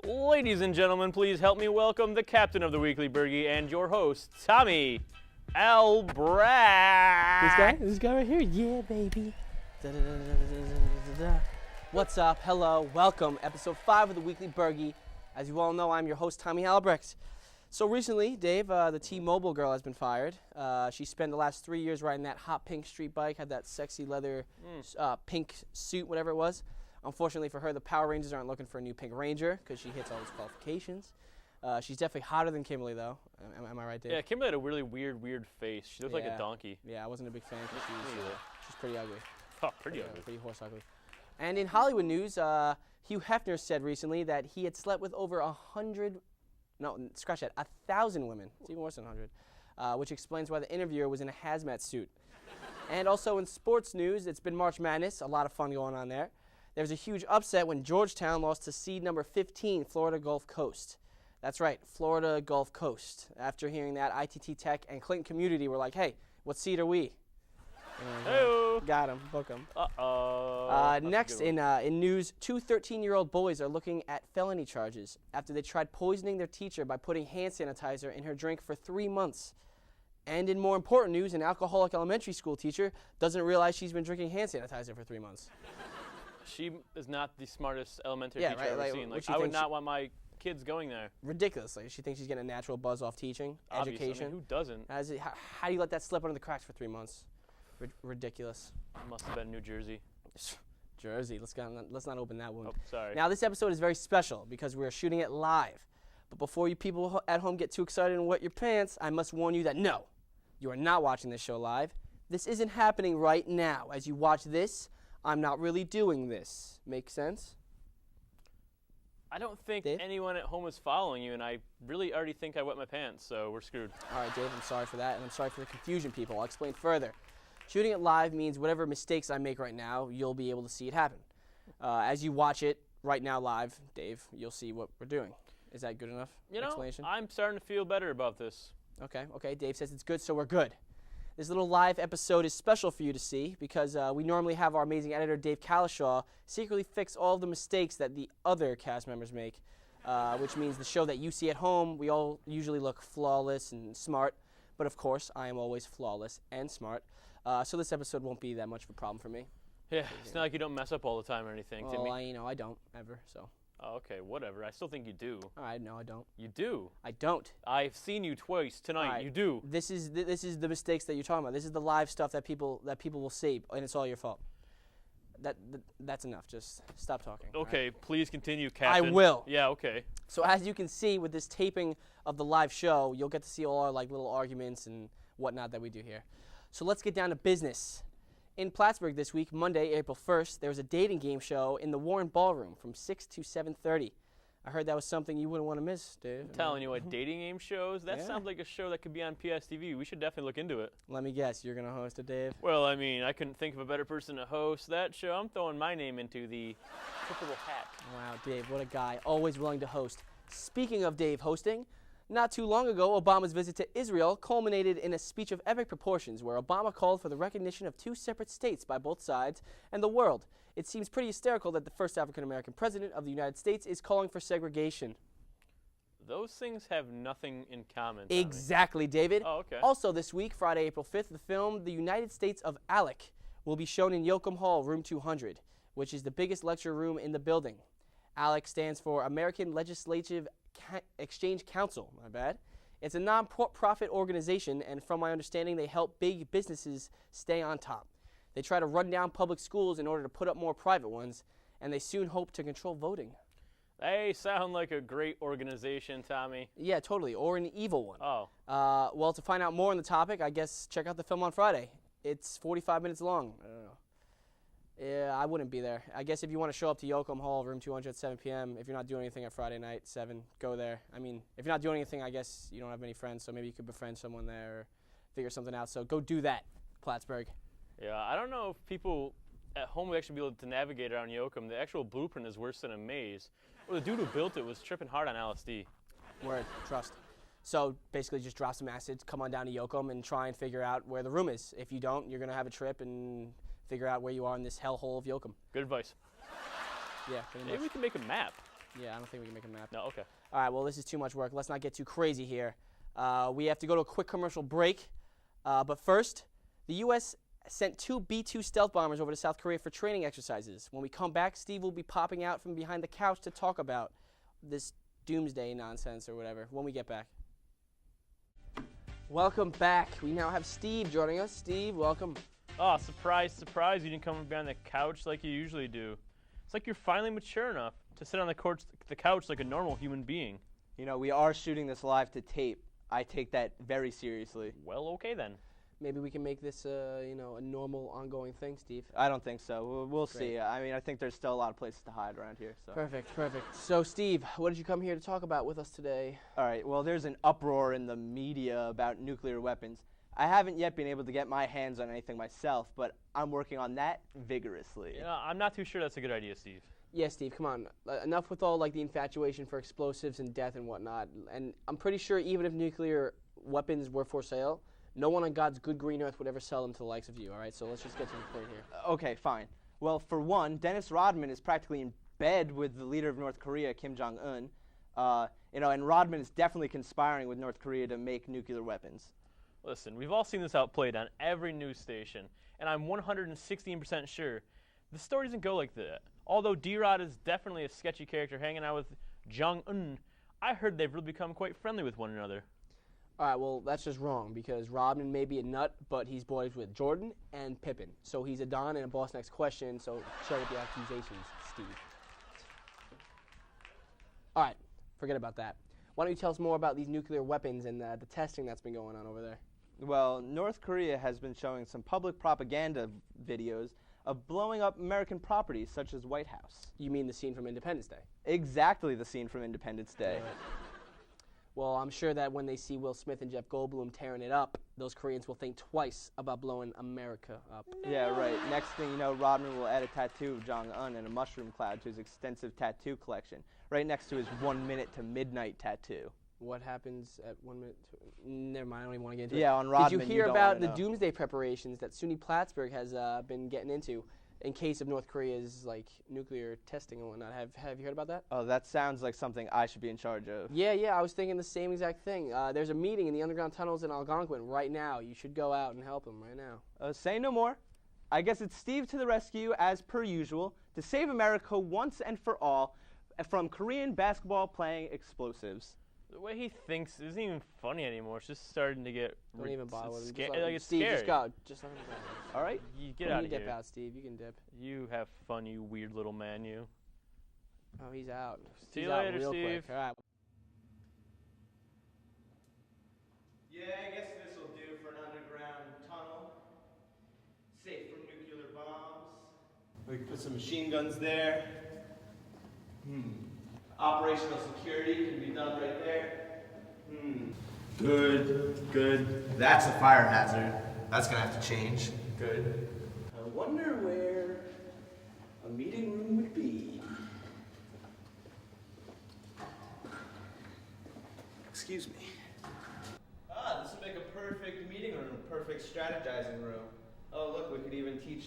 Ladies and gentlemen, please help me welcome the captain of the Weekly Burghy and your host, Tommy Albrecht. This guy right here, yeah, baby. What's up? Hello, welcome. Episode 5 of the Weekly Burghy. As you all know, I'm your host, Tommy Albrecht. So recently, Dave, the T-Mobile girl has been fired. She spent the last 3 years riding that hot pink street bike, had that sexy leather pink suit, whatever it was. Unfortunately for her, the Power Rangers aren't looking for a new Pink Ranger because she hits all those qualifications. She's definitely hotter than Kimberly, though. Am I right, Dave? Yeah, Kimberly had a really weird face. She looked like a donkey. Yeah, I wasn't a big fan because she's pretty ugly. Oh, pretty ugly. Pretty horse ugly. And in Hollywood news, Hugh Hefner said recently that he had slept with over 1,000 women. It's even worse than 100, which explains why the interviewer was in a hazmat suit. And also in sports news, it's been March Madness. A lot of fun going on there. There was a huge upset when Georgetown lost to seed number 15, Florida Gulf Coast. That's right, Florida Gulf Coast. After hearing that, ITT Tech and Clinton Community were like, hey, what seed are we? Hey-o. Got him, book him. Uh-oh. Next, in news, two 13-year-old boys are looking at felony charges after they tried poisoning their teacher by putting hand sanitizer in her drink for 3 months. And in more important news, an alcoholic elementary school teacher doesn't realize she's been drinking hand sanitizer for 3 months. She is not the smartest elementary teacher I've ever seen. Like, I would not want my kids going there. Ridiculously. She thinks she's getting a natural buzz off teaching, Obviously. education. I mean, who doesn't? How do you let that slip under the cracks for 3 months? Ridiculous. Must have been New Jersey. Jersey. Let's not open that wound. Oh, sorry. Now, this episode is very special because we're shooting it live. But before you people at home get too excited and wet your pants, I must warn you that no, you are not watching this show live. This isn't happening right now. As you watch this, I'm not really doing this. Make sense? I don't think Dave? anyone at home is following you, and I really already think I wet my pants, so we're screwed. All right, Dave, I'm sorry for that, and I'm sorry for the confusion, people. I'll explain further. Shooting it live means whatever mistakes I make right now, you'll be able to see it happen. As you watch it right now live, Dave, you'll see what we're doing. Is that good enough explanation? I'm starting to feel better about this. Okay, Dave says it's good, so we're good. This little live episode is special for you to see because we normally have our amazing editor, Dave Kalishaw, secretly fix all of the mistakes that the other cast members make, which means the show that you see at home, we all usually look flawless and smart, but of course, I am always flawless and smart, so this episode won't be that much of a problem for me. Yeah, it's not like you don't mess up all the time or anything, well, Timmy. I don't, ever, so. Oh, okay, whatever. I still think you do. All right, no, I don't. You do? I don't. I've seen you twice tonight. Right. You do. This is the mistakes that you're talking about. This is the live stuff that people will see, and it's all your fault. That's enough. Just stop talking. Okay, right? please continue, Captain. I will. Yeah, okay. So as you can see with this taping of the live show, you'll get to see all our little arguments and whatnot that we do here. So let's get down to business. In Plattsburgh this week, Monday, April 1st, there was a dating game show in the Warren Ballroom from 6 to 7:30. I heard that was something you wouldn't want to miss, Dave. I'm telling you what, dating game shows, that sounds like a show that could be on PSTV. We should definitely look into it. Let me guess, you're going to host it, Dave? Well, I mean, I couldn't think of a better person to host that show. I'm throwing my name into the triple hat. Wow, Dave, what a guy. Always willing to host. Speaking of Dave hosting, not too long ago, Obama's visit to Israel culminated in a speech of epic proportions where Obama called for the recognition of 2 separate states by both sides and the world. It seems pretty hysterical that the first African-American president of the United States is calling for segregation. Those things have nothing in common, Tommy. Exactly, David. Oh, okay. Also this week, Friday, April 5th, the film The United States of Alec will be shown in Yoakum Hall, room 200, which is the biggest lecture room in the building. ALEC stands for American Legislative Exchange Council, my bad. It's a non-profit organization, and from my understanding, they help big businesses stay on top. They try to run down public schools in order to put up more private ones, and they soon hope to control voting. They sound like a great organization, Tommy. Yeah, totally, or an evil one. Oh. Well, to find out more on the topic, I guess check out the film on Friday. It's 45 minutes long. I don't know. Yeah, I wouldn't be there. I guess if you want to show up to Yoakum Hall, room 200 at 7 p.m., if you're not doing anything at Friday night, 7, go there. I mean, if you're not doing anything, I guess you don't have many friends, so maybe you could befriend someone there or figure something out. So go do that, Plattsburgh. Yeah, I don't know if people at home would actually be able to navigate around Yoakum. The actual blueprint is worse than a maze. Well, the dude who built it was tripping hard on LSD. Word, trust. So basically just drop some acid, come on down to Yoakum, and try and figure out where the room is. If you don't, you're going to have a trip and figure out where you are in this hellhole of Yoakum. Good advice. Yeah, pretty much. Maybe we can make a map. Yeah, I don't think we can make a map. No, okay. All right, well, this is too much work. Let's not get too crazy here. We have to go to a quick commercial break. But first, the U.S. sent 2 B-2 stealth bombers over to South Korea for training exercises. When we come back, Steve will be popping out from behind the couch to talk about this doomsday nonsense or whatever when we get back. Welcome back. We now have Steve joining us. Steve, welcome. Oh, surprise, surprise, you didn't come behind the couch like you usually do. It's like you're finally mature enough to sit on the couch like a normal human being. You know, we are shooting this live to tape. I take that very seriously. Well, okay then. Maybe we can make this, a normal, ongoing thing, Steve. I don't think so. We'll Great. see. I mean, I think there's still a lot of places to hide around here. So. Perfect. So, Steve, what did you come here to talk about with us today? All right, well, there's an uproar in the media about nuclear weapons. I haven't yet been able to get my hands on anything myself, but I'm working on that vigorously. Yeah, I'm not too sure that's a good idea, Steve. Yeah, Steve, come on. Enough with all the infatuation for explosives and death and whatnot. And I'm pretty sure even if nuclear weapons were for sale, no one on God's good green earth would ever sell them to the likes of you, all right? So let's just get to the point here. Okay, fine. Well, for one, Dennis Rodman is practically in bed with the leader of North Korea, Kim Jong-un. And Rodman is definitely conspiring with North Korea to make nuclear weapons. Listen, we've all seen this outplayed on every news station, and I'm 116% sure the story doesn't go like that. Although D-Rod is definitely a sketchy character hanging out with Jong-un, I heard they've really become quite friendly with one another. All right, well, that's just wrong because Rodman may be a nut, but he's boys with Jordan and Pippen. So he's a Don and a boss next question, so shut up the accusations, Steve. All right, forget about that. Why don't you tell us more about these nuclear weapons and the testing that's been going on over there? Well, North Korea has been showing some public propaganda videos of blowing up American properties such as White House. You mean the scene from Independence Day? Exactly the scene from Independence Day. Right. Well, I'm sure that when they see Will Smith and Jeff Goldblum tearing it up, those Koreans will think twice about blowing America up. Yeah, right. Next thing you know, Rodman will add a tattoo of Jong-un and a mushroom cloud to his extensive tattoo collection, right next to his 1 minute to midnight tattoo. What happens at 1 minute to... Never mind, I don't even want to get into it. Yeah, on Rodman, Did you hear don't about wanna the know. doomsday preparations that SUNY Plattsburgh has been getting into in case of North Korea's nuclear testing and whatnot? Have you heard about that? Oh, that sounds like something I should be in charge of. Yeah, I was thinking the same exact thing. There's a meeting in the underground tunnels in Algonquin right now. You should go out and help them right now. Say no more. I guess it's Steve to the rescue, as per usual, to save America once and for all from Korean basketball playing explosives. The way he thinks isn't even funny anymore. It's just starting to get Don't even bother with him. it's Steve, scary. just go. Just let him go. All right? You get out of dip here. out, Steve. You can dip. You have fun, you weird little man, you. Oh, he's out. See He's you out later, real Steve. quick. All right. Yeah, I guess this will do for an underground tunnel. Safe from nuclear bombs. We can put some machine guns there. Operational security can be done right there. Good. That's a fire hazard. That's gonna have to change. Good. I wonder where a meeting room would be. Excuse me. This would make a perfect meeting room, perfect strategizing room. Oh, look, we could even teach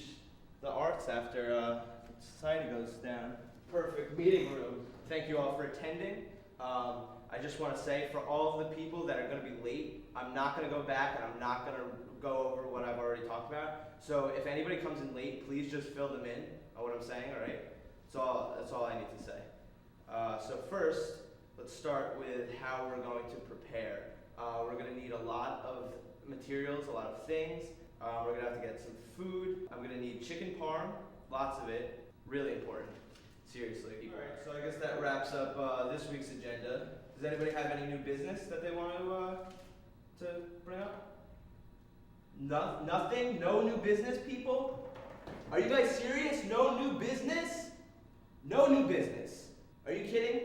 the arts after society goes down. Perfect meeting room. Thank you all for attending. I just want to say, for all of the people that are going to be late, I'm not going to go back and I'm not going to go over what I've already talked about. So if anybody comes in late, please just fill them in on what I'm saying, all right? That's all I need to say. So first, let's start with how we're going to prepare. We're going to need a lot of materials, a lot of things. We're going to have to get some food. I'm going to need chicken parm, lots of it, really important. Seriously. All right, so I guess that wraps up this week's agenda. Does anybody have any new business that they want to bring up? Nothing? No new business, people? Are you guys serious? No new business? No new business. Are you kidding?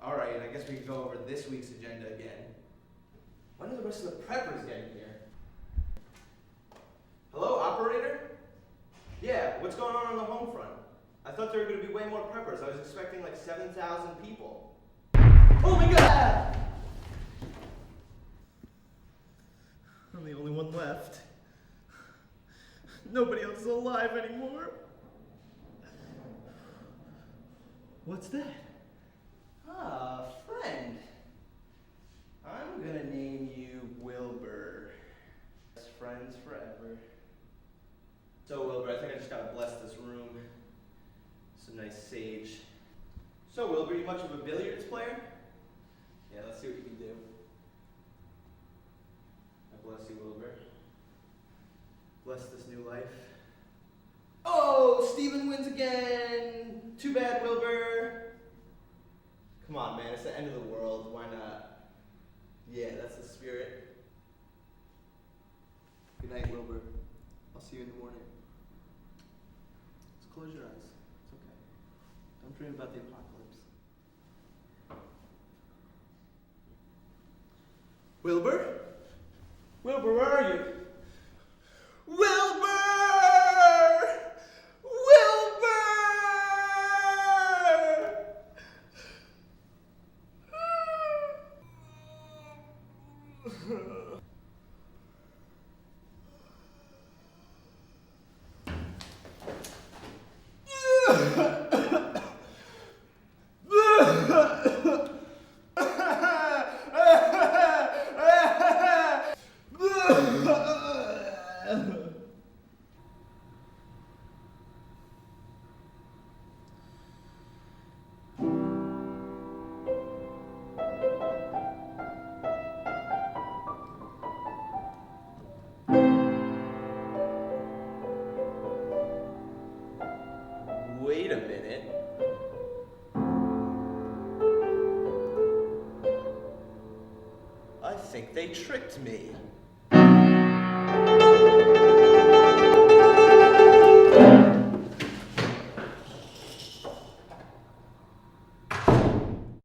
All right, I guess we can go over this week's agenda again. When are the rest of the preppers getting here? Hello, operator? Yeah, what's going on the home front? I thought there were going to be way more preppers. I was expecting like 7,000 people. Oh my god! I'm the only one left. Nobody else is alive anymore. What's that? Ah, friend. I'm gonna name you Wilbur. Best friends forever. So Wilbur, I think I just gotta bless this room. Some nice sage. So Wilbur, you much of a billiards player? Yeah, let's see what you can do. I bless you, Wilbur. Bless this new life. Oh, Steven wins again! Too bad, Wilbur. Come on, man, it's the end of the world. Why not? Yeah, that's the spirit. Good night, Wilbur. I'll see you in the morning. Just close your eyes. It's okay. Don't dream about the apocalypse. Wilbur? Wilbur, where are you? Wilbur! Wilbur! Wait a minute. I think they tricked me.